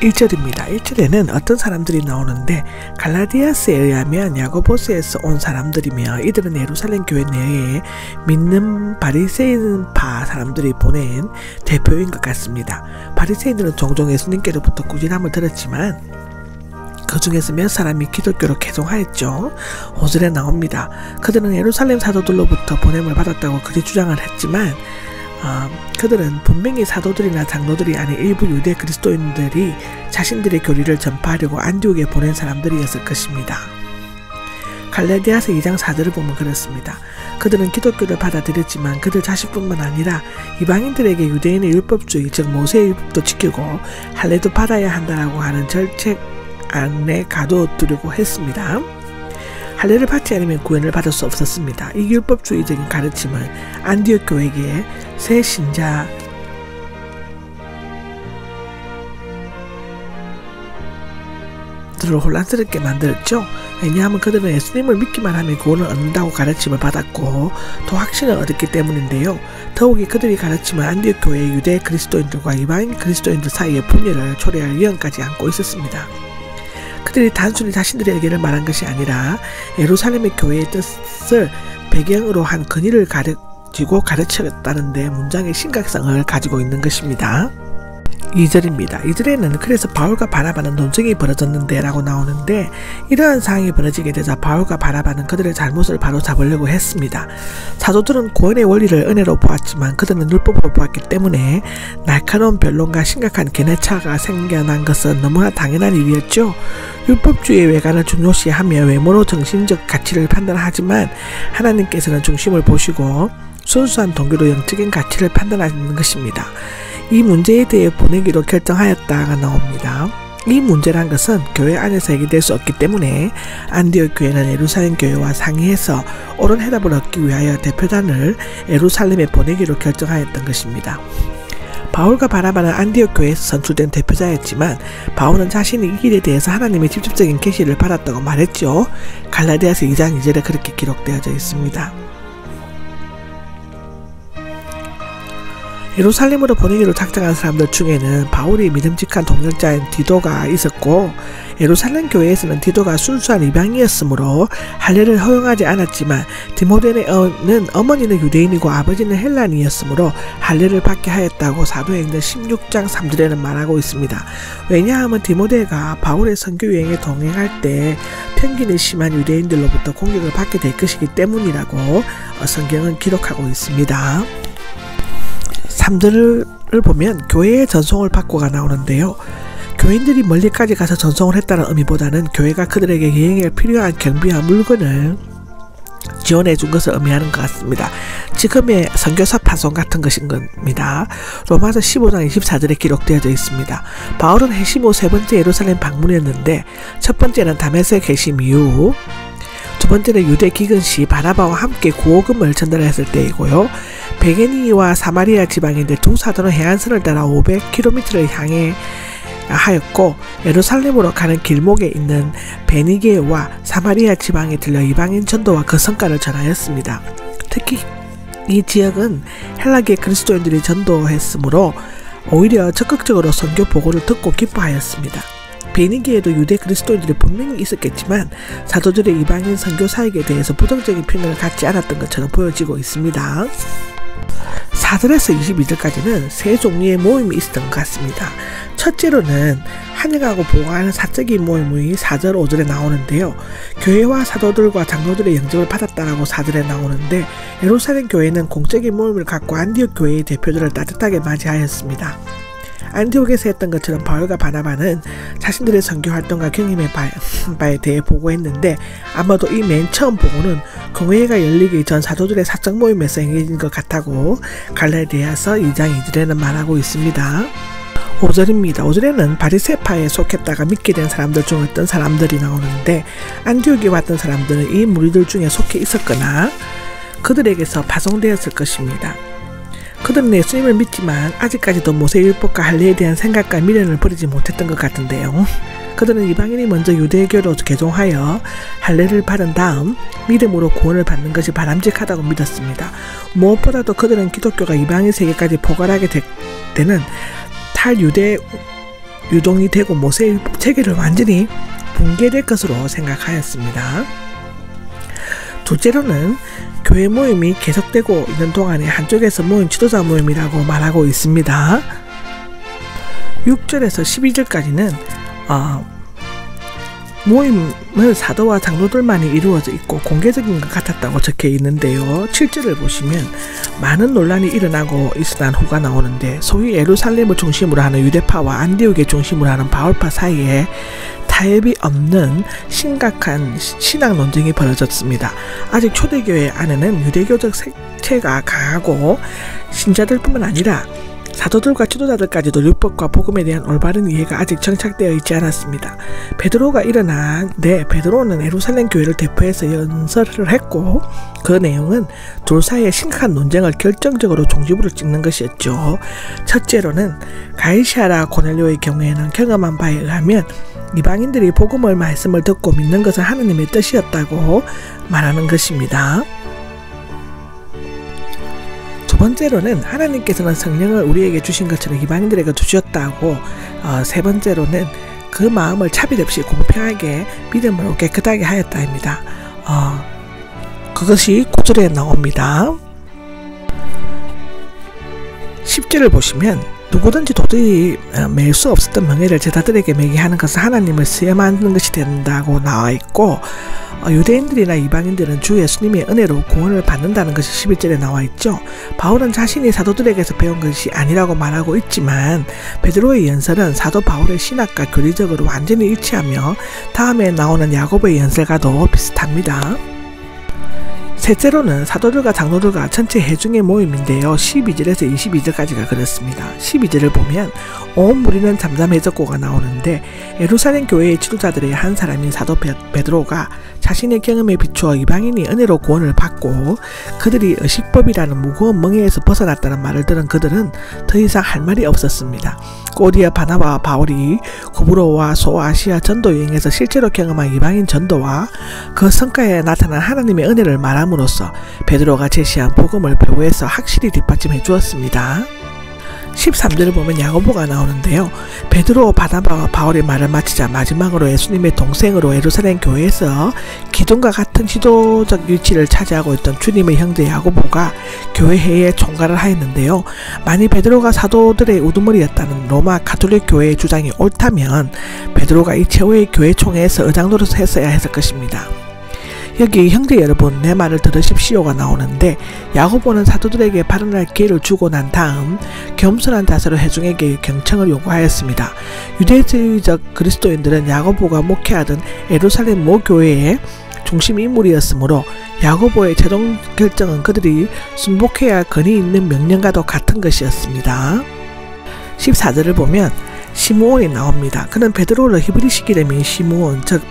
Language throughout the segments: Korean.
1절입니다. 1절에는 어떤 사람들이 나오는데 갈라디아스에 의하면 야고보스에서 온 사람들이며 이들은 예루살렘 교회 내에 믿는 바리새인파 사람들이 보낸 대표인 것 같습니다. 바리새인들은 종종 예수님께로부터 꾸지람을 들었지만 그 중에서 몇 사람이 기독교로 개종하였죠. 5절에 나옵니다. 그들은 예루살렘 사도들로부터 보냄을 받았다고 그리 주장을 했지만 그들은 분명히 사도들이나 장로들이 아닌 일부 유대 그리스도인들이 자신들의 교리를 전파하려고 안디옥에 보낸 사람들이었을 것입니다. 갈라디아서 2장 4절을 보면 그렇습니다. 그들은 기독교를 받아들였지만 그들 자신뿐만 아니라 이방인들에게 유대인의 율법주의 즉 모세의 율법도 지키고 할례도 받아야 한다라고 하는 절책 안에 가둬두려고 했습니다. 할례를 받지 않으면 구원을 받을 수 없었습니다. 이 율법주의적인 가르침은 안디옥 교회에 새 신자들을 혼란스럽게 만들었죠. 왜냐하면 그들은 예수님을 믿기만 하면 구원을 얻는다고 가르침을 받았고 또 확신을 얻었기 때문인데요. 더욱이 그들이 가르침은 안디옥 교회의 유대 그리스도인들과 이방인 그리스도인들 사이의 분열을 초래할 위험까지 안고 있었습니다. 그들이 단순히 자신들의 의견을 말한 것이 아니라 예루살렘의 교회의 뜻을 배경으로 한 근위를 가지고 가르쳤다는 데 문장의 심각성을 가지고 있는 것입니다. 2절입니다. 2절에는 그래서 바울과 바나바는 논쟁이 벌어졌는데 라고 나오는데 이러한 상황이 벌어지게 되자 바울과 바나바는 그들의 잘못을 바로 잡으려고 했습니다. 사도들은 구원의 원리를 은혜로 보았지만 그들은 율법으로 보았기 때문에 날카로운 변론과 심각한 견해차가 생겨난 것은 너무나 당연한 일이었죠. 율법주의의 외관을 중요시하며 외모로 정신적 가치를 판단하지만 하나님께서는 중심을 보시고 순수한 동기로 영적인 가치를 판단하는 것입니다. 이 문제에 대해 보내기로 결정하였다가 나옵니다. 이 문제란 것은 교회 안에서 해결될 수 없기 때문에 안디옥 교회는 예루살렘 교회와 상의해서 옳은 해답을 얻기 위하여 대표단을 예루살렘에 보내기로 결정하였던 것입니다. 바울과 바나바는 안디옥 교회에서 선출된 대표자였지만 바울은 자신이 이 일에 대해서 하나님의 직접적인 계시를 받았다고 말했죠. 갈라디아서 2장 2절에 그렇게 기록되어져 있습니다. 예루살렘으로 보내기로 작정한 사람들 중에는 바울이 믿음직한 동역자인 디도가 있었고 예루살렘 교회에서는 디도가 순수한 이방인이었으므로 할례를 허용하지 않았지만 디모데는 어머니는 유대인이고 아버지는 헬라인이었으므로 할례를 받게 하였다고 사도행전 16장 3절에는 말하고 있습니다. 왜냐하면 디모데가 바울의 선교 여행에 동행할 때 편견이 심한 유대인들로부터 공격을 받게 될 것이기 때문이라고 성경은 기록하고 있습니다. 3절을 보면 교회의 전송을 받고가 나오는데요. 교인들이 멀리까지 가서 전송을 했다는 의미보다는 교회가 그들에게 여행에 필요한 경비와 물건을 지원해 준 것을 의미하는 것 같습니다. 지금의 선교사 파송 같은 것인 겁니다. 로마서 15장 24절에 기록되어져 있습니다. 바울은 해심 후 세 번째 예루살렘 방문이었는데 첫 번째는 다메섹 해심 이후 두 번째는 유대 기근시 바나바와 함께 구호금을 전달했을 때이고요. 베게니와 사마리아 지방인데 두 사도는 해안선을 따라 500km를 향해 하였고 예루살렘으로 가는 길목에 있는 베니게와 사마리아 지방에 들려 이방인 전도와 그 성과를 전하였습니다. 특히 이 지역은 헬라계 그리스도인들이 전도했으므로 오히려 적극적으로 선교 보고를 듣고 기뻐하였습니다. 베니게에도 유대 그리스도인들이 분명히 있었겠지만 사도들의 이방인 선교 사역에 대해서 부정적인 편견을 갖지 않았던 것처럼 보여지고 있습니다. 4절에서 22절까지는 세 종류의 모임이 있었던 것 같습니다. 첫째로는 환영하고 보고하는 사적인 모임이 4절 5절에 나오는데요. 교회와 사도들과 장로들의 영접을 받았다라고 4절에 나오는데 예루살렘 교회는 공적인 모임을 갖고 안디옥 교회의 대표들을 따뜻하게 맞이하였습니다. 안디옥에서 했던 것처럼 바울과 바나바는 자신들의 선교 활동과 경험의 바에 대해 보고했는데 아마도 이 맨 처음 보고는 공회가 열리기 전 사도들의 사적 모임에서 행해진 것 같다고 갈라디아서 2장 2절에는 말하고 있습니다. 5절입니다. 5절에는 바리새파에 속했다가 믿게 된 사람들 중 어떤 사람들이 나오는데 안디옥에 왔던 사람들은 이 무리들 중에 속해 있었거나 그들에게서 파송되었을 것입니다. 그들은 예수님을 믿지만 아직까지도 모세율법과 할례에 대한 생각과 미련을 버리지 못했던 것 같은데요. 그들은 이방인이 먼저 유대교로 개종하여 할례를 받은 다음 믿음으로 구원을 받는 것이 바람직하다고 믿었습니다. 무엇보다도 그들은 기독교가 이방인 세계까지 포괄하게 되는 탈유대 유동이 되고 모세의 체계를 완전히 붕괴될 것으로 생각하였습니다. 둘째로는 교회 모임이 계속되고 있는 동안에 한쪽에서 모임 지도자 모임이라고 말하고 있습니다. 6절에서 12절까지는 모임은 사도와 장로들만이 이루어져 있고 공개적인 것 같았다고 적혀 있는데요. 7절을 보시면 많은 논란이 일어나고 있으나 후가 나오는데 소위 예루살렘을 중심으로 하는 유대파와 안디옥을 중심으로 하는 바울파 사이에 타협이 없는 심각한 신학 논쟁이 벌어졌습니다. 아직 초대교회 안에는 유대교적 색채가 강하고 신자들뿐만 아니라 사도들과 지도자들까지도 율법과 복음에 대한 올바른 이해가 아직 정착되어 있지 않았습니다. 베드로가 일어나는데 베드로는 예루살렘 교회를 대표해서 연설을 했고 그 내용은 둘 사이의 심각한 논쟁을 결정적으로 종지부를 찍는 것이었죠. 첫째로는 가이사랴 고넬료의 경우에는 경험한 바에 의하면 이방인들이 복음의 말씀을 듣고 믿는 것은 하나님의 뜻이었다고 말하는 것입니다. 두 번째로는 하나님께서는 성령을 우리에게 주신 것처럼 이방인들에게 주셨다고, 세 번째로는 그 마음을 차별 없이 공평하게 믿음으로 깨끗하게 하였다입니다. 그것이 9절에 나옵니다. 10절을 보시면 누구든지 도저히 맬 수 없었던 명예를 제자들에게 매게 하는 것은 하나님을 시험하는 것이 된다고 나와 있고, 유대인들이나 이방인들은 주 예수님의 은혜로 구원을 받는다는 것이 11절에 나와 있죠. 바울은 자신이 사도들에게서 배운 것이 아니라고 말하고 있지만 베드로의 연설은 사도 바울의 신학과 교리적으로 완전히 일치하며 다음에 나오는 야고보의 연설과도 비슷합니다. 셋째로는 사도들과 장로들과 전체 회중의 모임인데요. 12절에서 22절까지가 그렇습니다. 12절을 보면 온 무리는 잠잠해졌고가 나오는데 예루살렘 교회의 지도자들의 한 사람인 사도 베드로가 자신의 경험에 비추어 이방인이 은혜로 구원을 받고 그들이 의식법이라는 무거운 멍에에서 벗어났다는 말을 들은 그들은 더 이상 할 말이 없었습니다. 꼬리아 바나바와 바울이 구브로와 소아시아 전도 여행에서 실제로 경험한 이방인 전도와 그 성과에 나타난 하나님의 은혜를 말함으로써 베드로가 제시한 복음을 배후에서 확실히 뒷받침해 주었습니다. 13절을 보면 야고보가 나오는데요. 베드로, 바나바와 바울의 말을 마치자 마지막으로 예수님의 동생으로 예루살렘 교회에서 기존과 같은 지도적 위치를 차지하고 있던 주님의 형제 야고보가 교회회에 총괄을 하였는데요. 만일 베드로가 사도들의 우두머리였다는 로마 가톨릭 교회의 주장이 옳다면 베드로가 이 최후의 교회 총회에서 의장 노릇을 했어야 했을 것입니다. 여기 형제 여러분 내 말을 들으십시오가 나오는데 야고보는 사도들에게 발언할 기회를 주고 난 다음 겸손한 자세로 회중에게 경청을 요구하였습니다. 유대주의적 그리스도인들은 야고보가 목회하던 예루살렘 모 교회의 중심 인물이었으므로 야고보의 최종 결정은 그들이 순복해야 할 권위 있는 명령과도 같은 것이었습니다. 14절을 보면 시므온이 나옵니다. 그는 베드로를 히브리식 이름인 시므온, 즉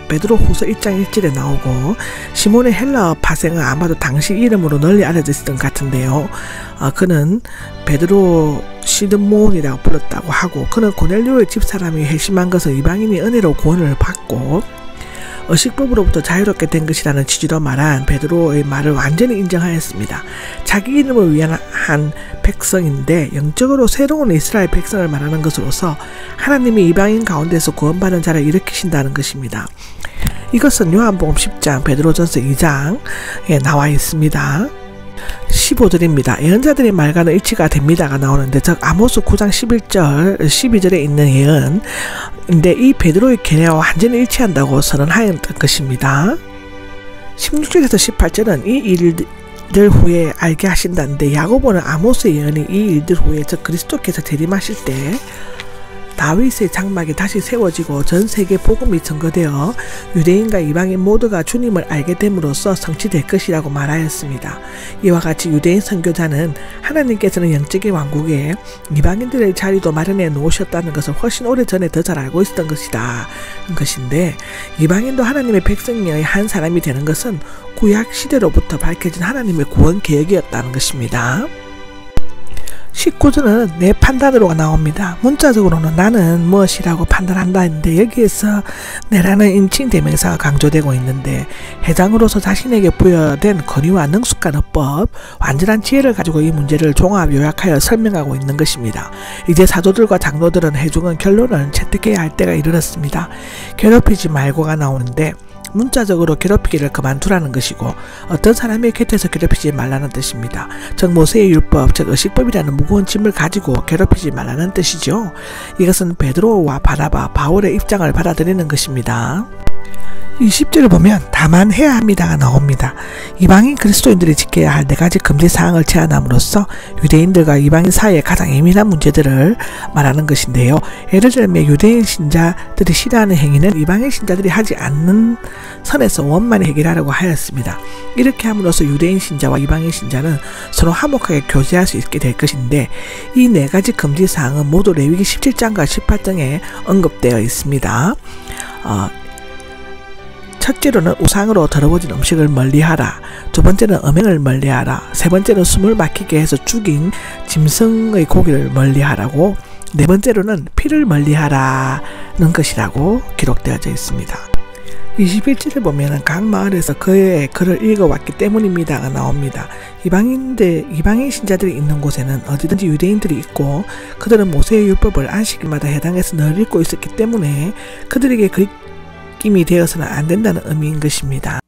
베드로 후서 1장 1절에 나오고 시몬의 헬라어 파생은 아마도 당시 이름으로 널리 알려져 있었던 것 같은데요. 그는 베드로 시드몬이라고 불렀다고 하고 그는 고넬료의 집사람이 회심한 것을 이방인이 은혜로 구원을 받고 의식법으로부터 자유롭게 된 것이라는 취지로 말한 베드로의 말을 완전히 인정하였습니다. 자기 이름을 위한 한 백성인데 영적으로 새로운 이스라엘 백성을 말하는 것으로서 하나님이 이방인 가운데서 구원받은 자를 일으키신다는 것입니다. 이것은 요한복음 10장, 베드로전서 2장에 나와 있습니다. 15절입니다. 예언자들의 말과는 일치가 됩니다가 나오는데 즉 아모스 9장 11절 12절에 있는 예언인데 이 베드로의 견해와 완전히 일치한다고 선언하였던 것입니다. 16절에서 18절은 이 일들 후에 알게 하신다는데 야고보는 아모스의 예언이 이 일들 후에 즉 그리스도께서 재림하실 때 다윗의 장막이 다시 세워지고 전 세계 복음이 증거되어 유대인과 이방인 모두가 주님을 알게 됨으로써 성취될 것이라고 말하였습니다. 이와 같이 유대인 선교자는 하나님께서는 영적인 왕국에 이방인들의 자리도 마련해 놓으셨다는 것을 훨씬 오래전에 더 잘 알고 있었던 것인데 이방인도 하나님의 백성의 한 사람이 되는 것은 구약 시대로부터 밝혀진 하나님의 구원 계획이었다는 것입니다. 19절은 내 판단으로가 나옵니다. 문자적으로는 나는 무엇이라고 판단한다 했는데 여기에서 내라는 인칭 대명사가 강조되고 있는데 회장으로서 자신에게 부여된 권위와 능숙한어법, 완전한 지혜를 가지고 이 문제를 종합 요약하여 설명하고 있는 것입니다. 이제 사도들과 장로들은 해중은 결론을 채택해야 할 때가 이르렀습니다. 괴롭히지 말고가 나오는데 문자적으로 괴롭히기를 그만두라는 것이고 어떤 사람의 곁에서 괴롭히지 말라는 뜻입니다. 즉 모세의 율법, 즉 의식법이라는 무거운 짐을 가지고 괴롭히지 말라는 뜻이죠. 이것은 베드로와 바나바, 바울의 입장을 받아들이는 것입니다. 20절을 보면 다만 해야 합니다가 나옵니다. 이방인 그리스도인들이 지켜야 할 4가지 금지사항을 제안함으로써 유대인들과 이방인 사이의 가장 예민한 문제들을 말하는 것인데요. 예를 들면 유대인 신자들이 싫어하는 행위는 이방인 신자들이 하지 않는 선에서 원만히 해결하려고 하였습니다. 이렇게 함으로써 유대인 신자와 이방인 신자는 서로 화목하게 교제할 수 있게 될 것인데 이 4가지 금지사항은 모두 레위기 17장과 18장에 언급되어 있습니다. 첫째로는 우상으로 더러워진 음식을 멀리하라. 두 번째는 음행을 멀리하라. 세 번째는 숨을 막히게 해서 죽인 짐승의 고기를 멀리하라고, 네 번째로는 피를 멀리하라는 것이라고 기록되어져 있습니다. 21절을 보면 각 마을에서 그의 글을 읽어왔기 때문입니다가 나옵니다. 이방인 신자들이 있는 곳에는 어디든지 유대인들이 있고 그들은 모세의 율법을 안식일마다 해당해서 늘 읽고 있었기 때문에 그들에게 그 느낌이 되어서는 안 된다는 의미인 것입니다.